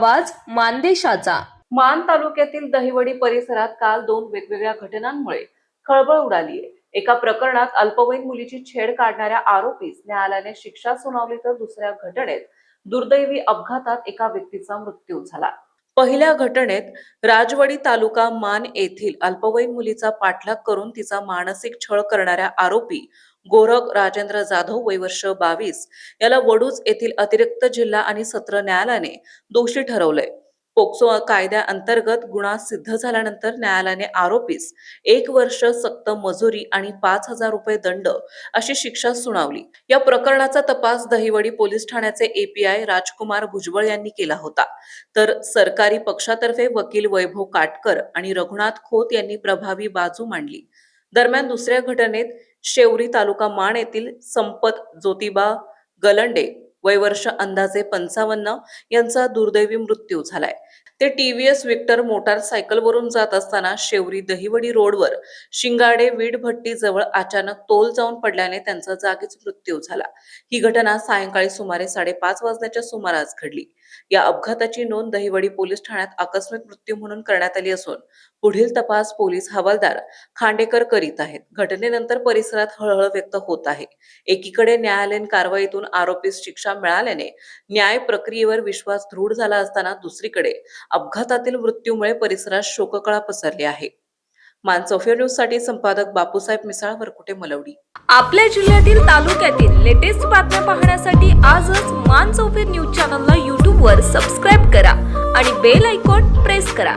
आवाज मानदेशाचा। मान तालुक्यातील दहिवडी परिसरात काल 2 वेगवेगळ्या घटनांमुळे खळबळ उडाली आहे। एका प्रकरणात अल्पवयीन मुलीची छेड काढणाऱ्या आरोपीस न्यायालयाने शिक्षा सुनावली, तर दुसऱ्या घटनेत दुर्दैवी अपघातात एका व्यक्तीचा मृत्यू झाला। पहिल्या घटनेत राजवडी तालुका मान येथील अल्पवयीन मुलीचा पाठलाग करून तिचा मानसिक छळ करणाऱ्या आरोपी गोरख राजेंद्र जाधव वय वर्ष 22 याला वडूज येथील अतिरिक्त जिल्हा आणि सत्र न्यायालयाने दोषी ठरवलंय। पोक्सो कायद्याअंतर्गत गुन्हा सिद्ध झाल्यानंतर न्यायालयाने आरोपीस 1 वर्ष सक्त मजुरी आणि 5,000 रुपये दंड अशी शिक्षा सुनावली। या प्रकरणाचा तपास दहिवडी पोलीस ठाण्याचे एपीआय राजकुमार भुजबळ यांनी केला होता, तर सरकारी पक्षातर्फे वकील वैभव काटकर आणि रघुनाथ खोत यांनी प्रभावी बाजू मांडली। दरम्यान दुसऱ्या घटनेत शेवरी तालुका मान येथील संपत ज्योतिबा गलंडे वय वर्ष अंदाजे 55 यांचा दुर्दैवी मृत्यू झालाय। ते टीव्हीएस विक्टर मोटारसायकलवरून जात असताना शेवरी दहिवडी रोडवर शिंगाडे वीट भट्टी जवळ अचानक तोल जाऊन पडल्याने त्यांचा जागीच मृत्यू झाला। ही घटना सायंकाळी सुमारे 5:30 वाजण्याच्या सुमारास घडली। या अपघाताची नोंद दहिवडी पोलीस ठाण्यात आकस्मिक मृत्यू म्हणून करण्यात आली असून पुढील तपास पोलीस हवालदार खांडेकर करीत आहेत। घटनेनंतर परिसरात हळहळ व्यक्त होत आहे। एकीकडे न्यायालयीन कारवाईतून आरोपीस शिक्षा मिळाल्याने न्याय प्रक्रियेवर विश्वास दृढ झाला असताना दुसरीकडे अपघातातील मृत्यूमुळे परिसरात शोककळा पसरली आहे। मानसोफिया न्यूज साठी संपादक बापूसाहेब मिसाळ, वरकुटे, मलवडी। आपल्या जिल्ह्यातील तालुक्यातील लेटेस्ट बातम्या पाहण्यासाठी आजच मानसोफिया न्यूज चॅनलला YouTube वर सबस्क्राईब करा आणि बेल आयकॉन प्रेस करा।